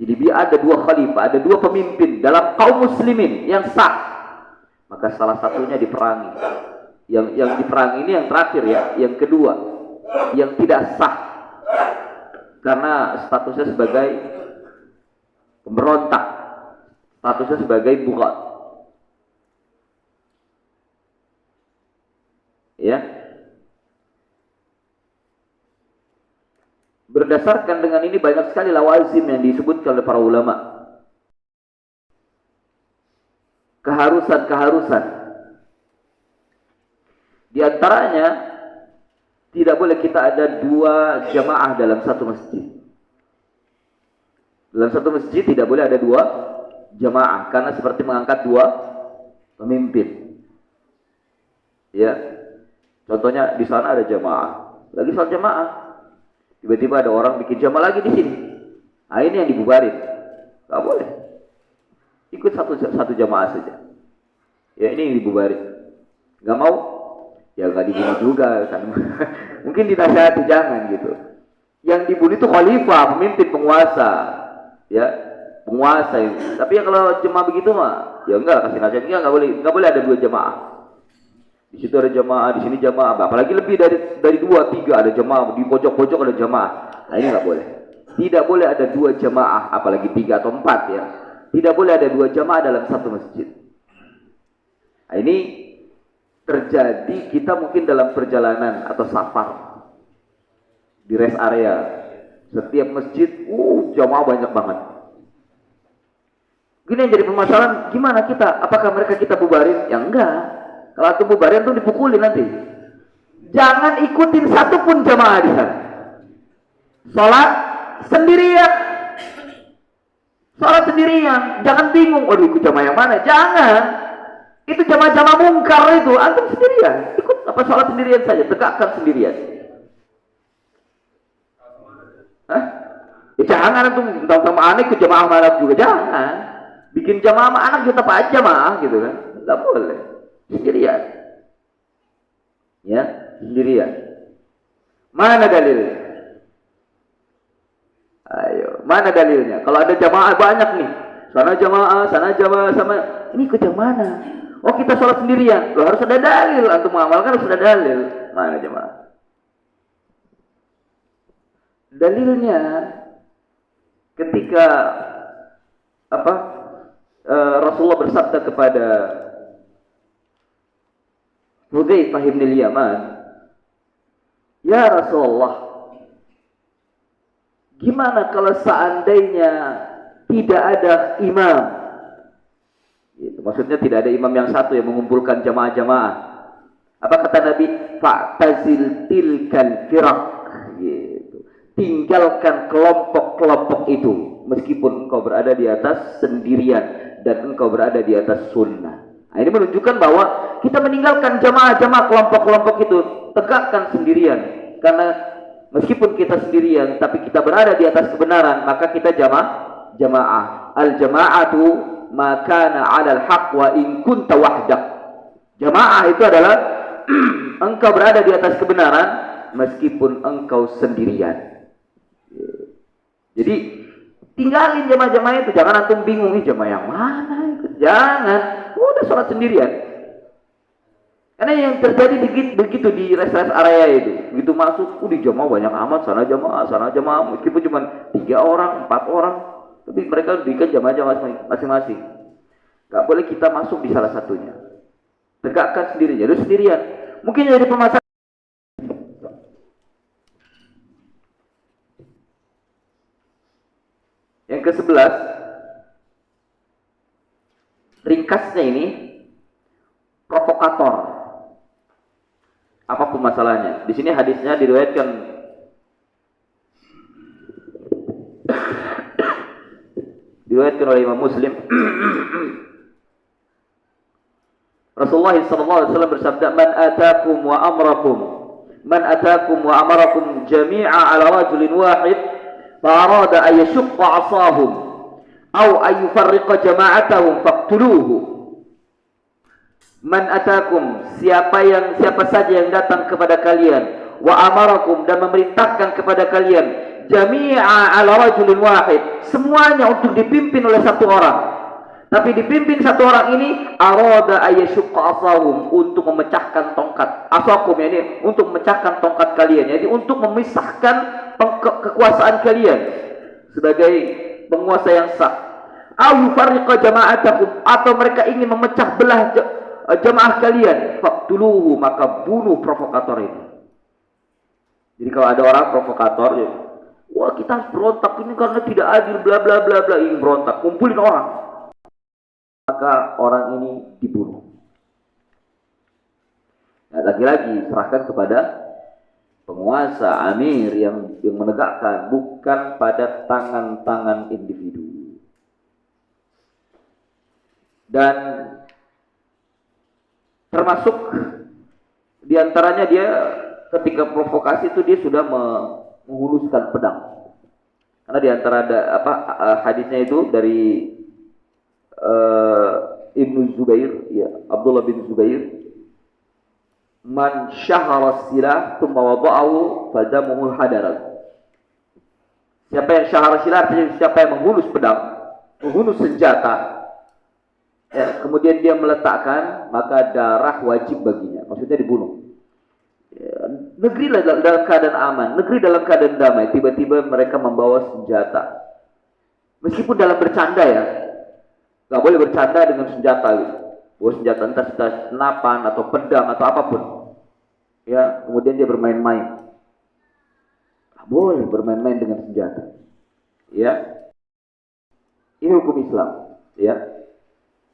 Jadi biar ada dua khalifah, ada dua pemimpin dalam kaum muslimin yang sah, maka salah satunya diperangi. Yang diperangi ini yang terakhir ya, yang kedua, yang tidak sah karena statusnya sebagai pemberontak, statusnya sebagai bughat. Ya. Berdasarkan dengan ini banyak sekali lawazim yang disebutkan oleh para ulama. Keharusan. Di antaranya tidak boleh kita ada dua jamaah dalam satu masjid. Dalam satu masjid tidak boleh ada dua jamaah karena seperti mengangkat dua pemimpin. Ya. Contohnya di sana ada jamaah, lagi sholat jamaah. Tiba-tiba ada orang bikin jamaah lagi di sini. Nah, ini yang dibubarin. Enggak boleh. Ikut satu jamaah saja. Ya, ini yang dibubarin. Enggak mau? Ya enggak dibunuh juga kan. Mungkin dinasihati jangan gitu. Yang dibunuh itu khalifah, pemimpin, penguasa. Ya, penguasa itu. Tapi ya kalau jemaah begitu mah, ya enggak kasih nasihat, enggak boleh ada dua jamaah. Di situ ada jamaah, di sini jamaah, apalagi lebih dari 2, 3 ada jamaah, di pojok-pojok ada jamaah. Nah, ini enggak boleh. Tidak boleh ada dua jamaah, apalagi 3 atau 4 ya. Tidak boleh ada dua jamaah dalam satu masjid. Nah, ini terjadi kita mungkin dalam perjalanan atau safar di rest area. Setiap masjid, jamaah banyak banget. Gini yang jadi permasalahan, gimana kita? Apakah mereka kita bubarin? Ya enggak. Kalau itu bubarin tuh dipukulin nanti. Jangan ikutin satupun jamaah di sana. Sholat sendirian. Sholat sendirian. Jangan bingung, waduh ikut jamaah yang mana? Jangan. Itu jamaah-jamaah mungkar itu. Antum sendirian. Ikut apa sholat sendirian saja. Tegakkan sendirian. Hah? Ya jangan antum tentang anak ikut jamaah mana juga. Jangan. Bikin jamaah sama anak juga apa aja jamaah gitu kan. Tidak boleh. Sendirian. Ya, sendirian. Mana dalilnya? Ayo, mana dalilnya? Kalau ada jamaah banyak nih. Sana jamaah sama. Ini ikut yang mana? Oh, kita sholat sendirian. Loh, harus ada dalil. Antum mengamalkan harus ada dalil. Mana jamaah? Dalilnya ketika Rasulullah bersabda kepada Hudzaifah bin Yaman, "Ya Rasulullah, Gimana kalau seandainya tidak ada imam? Itu maksudnya tidak ada imam yang satu yang mengumpulkan jamaah-jamaah. Apa kata Nabi? Fa'tazil tilkal firaq. Gitu. Tinggalkan kelompok-kelompok itu, meskipun engkau berada di atas sendirian dan engkau berada di atas sunnah. Nah, ini menunjukkan bahwa kita meninggalkan jamaah-jamaah kelompok-kelompok itu, tegakkan sendirian. Karena meskipun kita sendirian, tapi kita berada di atas kebenaran, maka kita jamaah. Al-jama'atu makana 'alal haq wa in kunta wahdak. Jamaah itu adalah engkau berada di atas kebenaran meskipun engkau sendirian. Jadi tinggalin jamaah-jamaah itu, jangan antum bingung nih jamaah yang mana itu. Jangan, udah sholat sendirian. Karena yang terjadi begitu di rest-rest area itu, begitu masuk, di jamaah banyak amat, sana jamaah, meskipun cuma 3 orang, 4 orang, tapi mereka bikin jamaah-jamaah masing-masing. Gak boleh kita masuk di salah satunya. Tegakkan sendirinya, lu sendirian. Mungkin jadi permasalahan. Yang ke-11, ringkasnya ini provokator. Apapun masalahnya. Di sini hadisnya diriwayatkan oleh Imam Muslim. Rasulullah SAW bersabda, Man atakum wa amarakum jami'a ala rajulin wahid فأراد أن يشق عصاهم أو أن يفرق جماعتهم فاقتلوه. Man atakum, siapa saja yang datang kepada kalian, wa amarakum, dan memerintahkan kepada kalian, jami'a ala rajulin wahid, semuanya untuk dipimpin oleh satu orang. Tapi dipimpin satu orang ini, arada ayyashqa asahum, untuk memecahkan tongkat. Asakum ini untuk memecahkan tongkat kalian, jadi untuk memisahkan kekuasaan kalian sebagai penguasa yang sah. Au yufarriqa jama'atakum, atau mereka ingin memecah belah jamaah kalian, faqtuluhu, maka bunuh provokator ini. Jadi kalau ada orang provokator, ya, wah kita harus berontak ini karena tidak adil, bla bla bla bla, ingin berontak, kumpulin orang, maka orang ini dibunuh. Nah, lagi-lagi serahkan kepada penguasa, amir yang menegakkan, bukan pada tangan-tangan individu. Dan termasuk diantaranya dia ketika provokasi itu dia sudah menghuluskan pedang. Karena diantara hadisnya itu dari Ibnu Zubair, ya, Abdullah bin Zubair, Man syahara silah thumma wada'ahu fadamuhu hadarat. Siapa yang syahara silah, siapa yang menghulus pedang, menghulus senjata, ya, kemudian dia meletakkan, maka darah wajib baginya, maksudnya dibunuh. Ya, negeri dalam keadaan aman, negeri dalam keadaan damai, tiba-tiba mereka membawa senjata. Meskipun dalam bercanda, ya, gak boleh bercanda dengan senjata gitu. Senjata entah senapan atau pedang atau apapun, ya, kemudian dia bermain-main. Gak boleh bermain-main dengan senjata, ya. Ini hukum Islam, ya.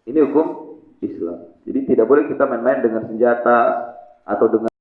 Ini hukum Islam. Jadi tidak boleh kita main-main dengan senjata atau dengan